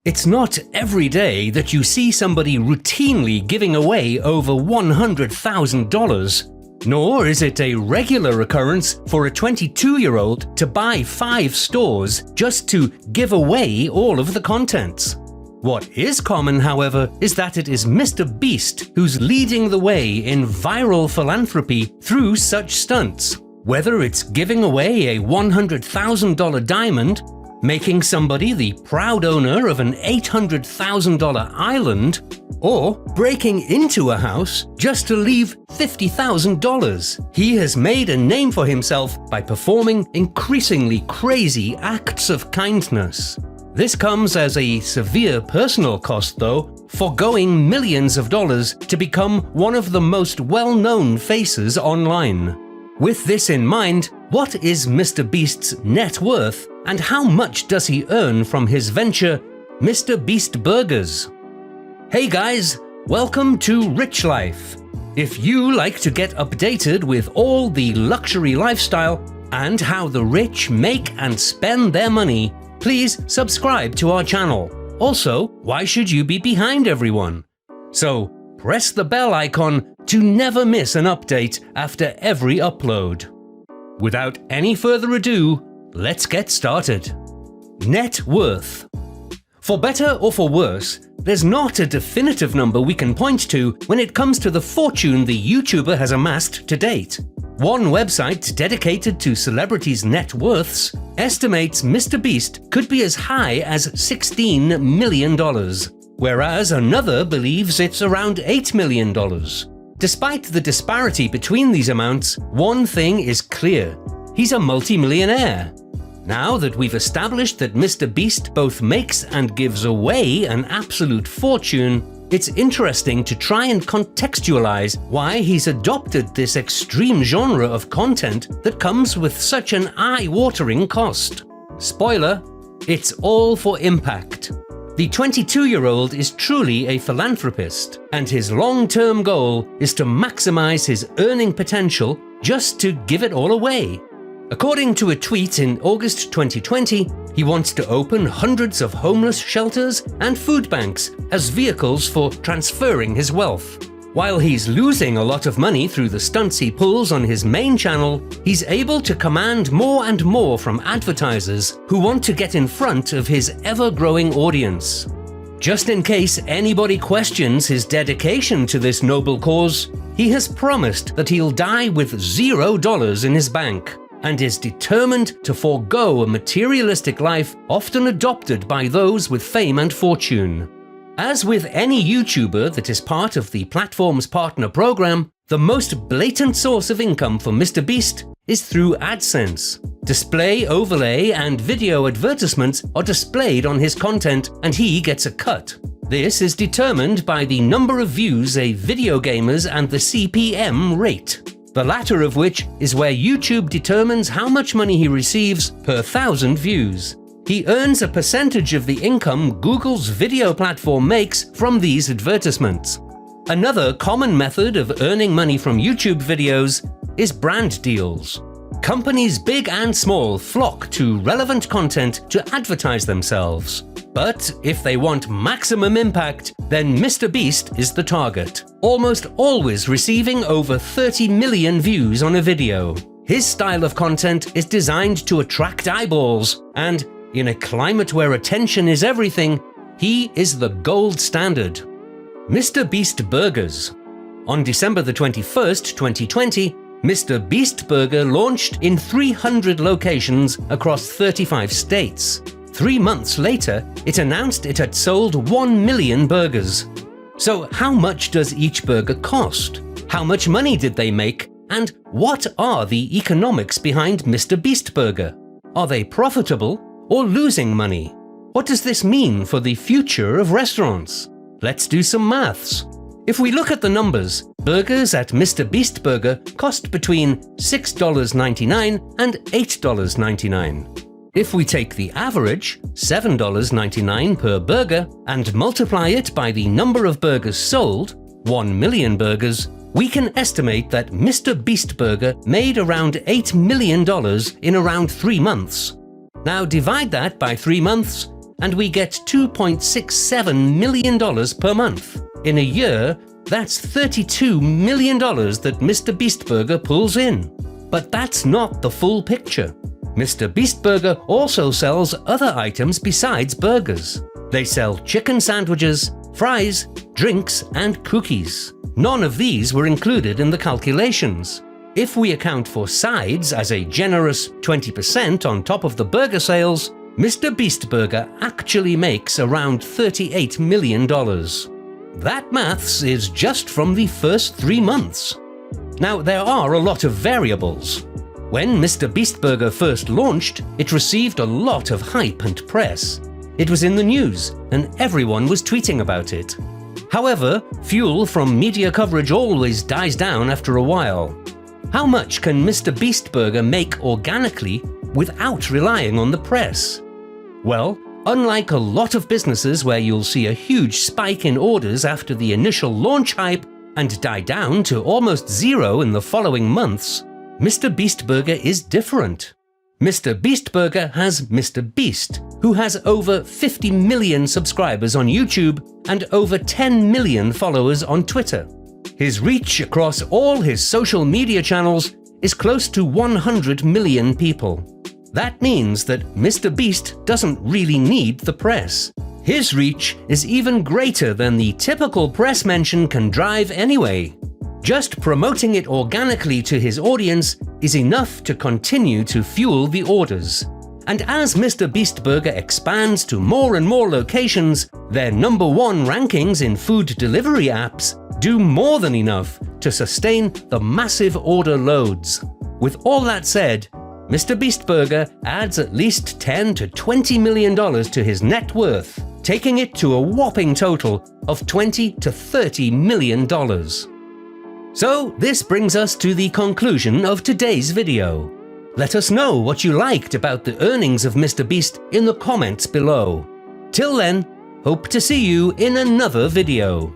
It's not every day that you see somebody routinely giving away over $100,000, nor is it a regular occurrence for a 22-year-old to buy 5 stores just to give away all of the contents. What is common, however, is that it is MrBeast who's leading the way in viral philanthropy through such stunts. Whether it's giving away a $100,000 diamond, making somebody the proud owner of an $800,000 island, or breaking into a house just to leave $50,000. He has made a name for himself by performing increasingly crazy acts of kindness. This comes as a severe personal cost though, foregoing millions of dollars to become one of the most well-known faces online. With this in mind, what is MrBeast's net worth and how much does he earn from his venture, MrBeast Burgers? Hey guys, welcome to Rich Life. If you like to get updated with all the luxury lifestyle and how the rich make and spend their money, please subscribe to our channel. Also, why should you be behind everyone? So, press the bell icon to never miss an update after every upload. Without any further ado, let's get started. Net worth. For better or for worse, there's not a definitive number we can point to when it comes to the fortune the YouTuber has amassed to date. One website dedicated to celebrities' net worths estimates MrBeast could be as high as $16 million, whereas another believes it's around $8 million. Despite the disparity between these amounts, one thing is clear: he's a multimillionaire. Now that we've established that MrBeast both makes and gives away an absolute fortune, it's interesting to try and contextualize why he's adopted this extreme genre of content that comes with such an eye-watering cost. Spoiler: it's all for impact. The 22-year-old is truly a philanthropist, and his long-term goal is to maximize his earning potential just to give it all away. According to a tweet in August 2020, he wants to open hundreds of homeless shelters and food banks as vehicles for transferring his wealth. While he's losing a lot of money through the stunts he pulls on his main channel, he's able to command more and more from advertisers who want to get in front of his ever-growing audience. Just in case anybody questions his dedication to this noble cause, he has promised that he'll die with $0 in his bank, and is determined to forego a materialistic life often adopted by those with fame and fortune. As with any YouTuber that is part of the platform's partner program, the most blatant source of income for MrBeast is through AdSense. Display, overlay, and video advertisements are displayed on his content, and he gets a cut. This is determined by the number of views a video gamer's and the CPM rate, the latter of which is where YouTube determines how much money he receives per 1,000 views. He earns a percentage of the income Google's video platform makes from these advertisements. Another common method of earning money from YouTube videos is brand deals. Companies big and small flock to relevant content to advertise themselves. But if they want maximum impact, then MrBeast is the target, almost always receiving over 30 million views on a video. His style of content is designed to attract eyeballs, and in a climate where attention is everything, he is the gold standard. MrBeast Burgers. On December the 21st, 2020, MrBeast Burger launched in 300 locations across 35 states. 3 months later, it announced it had sold 1 million burgers. So how much does each burger cost? How much money did they make? And what are the economics behind MrBeast Burger? Are they profitable or losing money? What does this mean for the future of restaurants? Let's do some maths. If we look at the numbers, burgers at MrBeast Burger cost between $6.99 and $8.99. If we take the average, $7.99 per burger, and multiply it by the number of burgers sold, 1 million burgers, we can estimate that MrBeast Burger made around $8 million in around 3 months. Now divide that by 3 months, and we get $2.67 million per month. In a year, that's $32 million that MrBeast Burger pulls in. But that's not the full picture. MrBeast Burger also sells other items besides burgers. They sell chicken sandwiches, fries, drinks, and cookies. None of these were included in the calculations. If we account for sides as a generous 20% on top of the burger sales, MrBeast Burger actually makes around $38 million. That maths is just from the first 3 months. Now, there are a lot of variables. When MrBeast Burger first launched, it received a lot of hype and press. It was in the news, and everyone was tweeting about it. However, fuel from media coverage always dies down after a while. How much can MrBeast Burger make organically without relying on the press? Well, unlike a lot of businesses where you'll see a huge spike in orders after the initial launch hype and die down to almost zero in the following months, MrBeast Burger is different. MrBeast Burger has MrBeast, who has over 50 million subscribers on YouTube and over 10 million followers on Twitter. His reach across all his social media channels is close to 100 million people. That means that MrBeast doesn't really need the press. His reach is even greater than the typical press mention can drive anyway. Just promoting it organically to his audience is enough to continue to fuel the orders. And as MrBeast Burger expands to more and more locations, their #1 rankings in food delivery apps do more than enough to sustain the massive order loads. With all that said, MrBeast Burger adds at least $10 to $20 million to his net worth, taking it to a whopping total of $20 to $30 million. So this brings us to the conclusion of today's video. Let us know what you liked about the earnings of MrBeast in the comments below. Till then, hope to see you in another video.